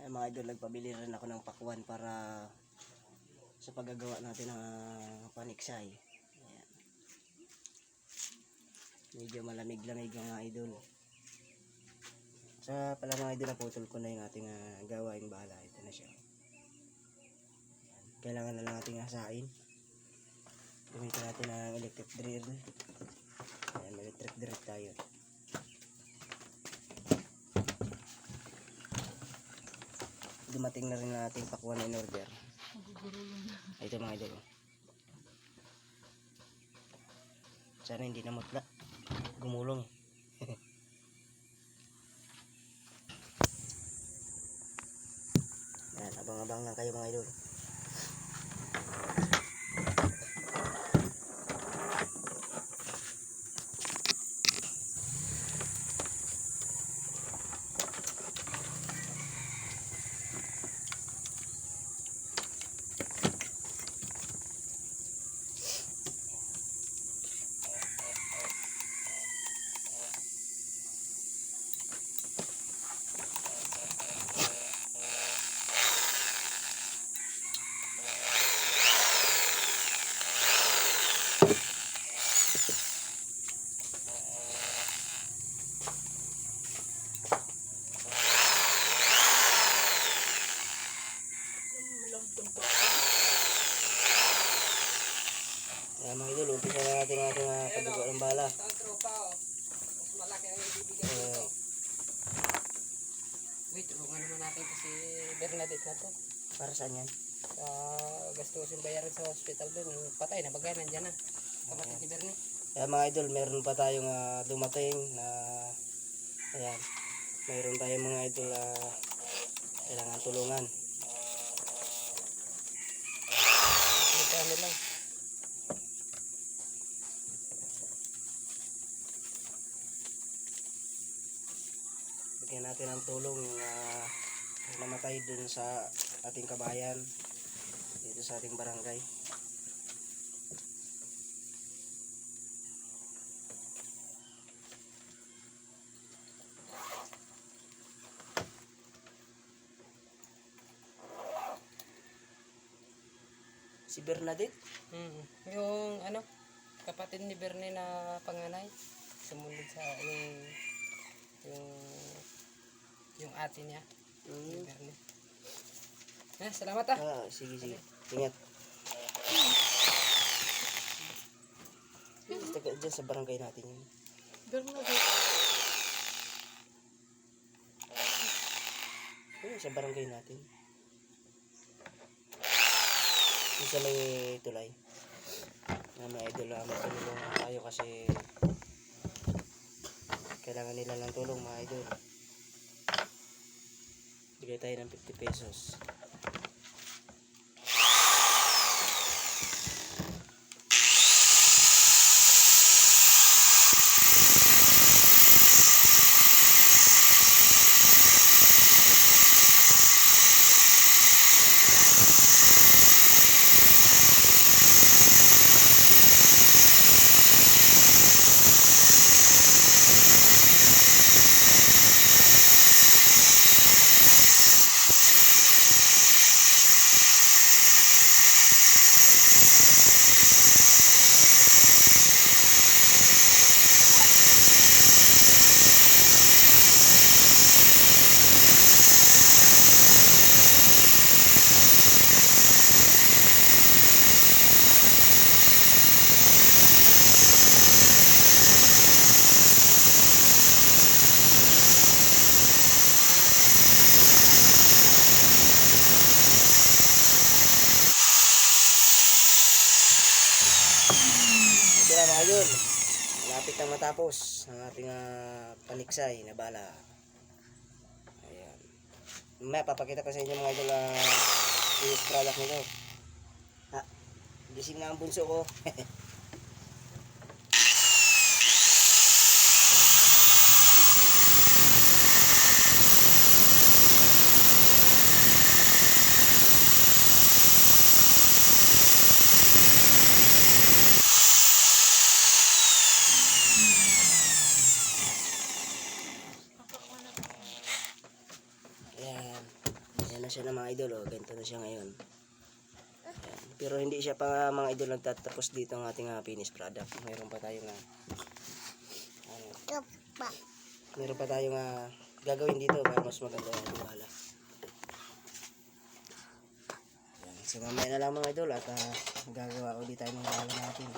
Mga idol, nagpabili rin ako ng pakwan para sa paggagawa natin ng paniksay. Ayan. Medyo malamig-lamig mga idol. Sa pala mga idol, naputol ko na yung ating gawaing bahala. Ito na siya. Kailangan na lang nating hasain. Gamitin natin ang electric drill. Ayan, may electric drill tayo. Dumating na rin na ating pakwan in order. Ito mga idol. Sana hindi namutla. Gumulong. Yan, abang-abang lang kayo mga idol. Ayan mga idol, umpisa na natin ang ating paggawa ng bala. Mas malaki ang ibibigay dito. Wait, tulungan naman natin kasi Bernadette na to. Para saan yan? Gastusin bayaran sa hospital dun. Patay na bagay, nandyan na. Kapatid ni Bernie. Kaya mga idol, meron pa tayong dumating na ayan, mayroon tayong mga idol kailangan tulungan. Magkano lang. Bigyan natin ng tulong yung namatay dun sa ating kabayan dito sa ating barangay. Si Bernadette? Yung ano, kapatid ni Bernie na panganay, sumunod sa yung ate niya. Si Bernie. Salamat Sige. Ingat. Taga dyan sa barangay natin yun. Sa barangay natin. Isa may tulay. Mga idol, magtulong tayo kasi kailangan nila ng tulong mga idol. Bigay tayo ng 50 pesos. Mga idol, malapit na matapos ang ating paniksay na bala. Ayan. Mamaya papakita ko sa inyo mga idol yung product nito. Gising na ang bunso ko. Ayan. Ayan na siya na mga idol, oh. Ganito na siya ngayon. Ayan. Pero hindi siya pa mga idol nagtatapos dito ang ating finished product. Mayroon pa tayong meron pa tayong gagawin dito para mas maganda yung tiwala. Ayan. So mamaya na lang mga idol at gagawa ulit tayo ng bahala natin.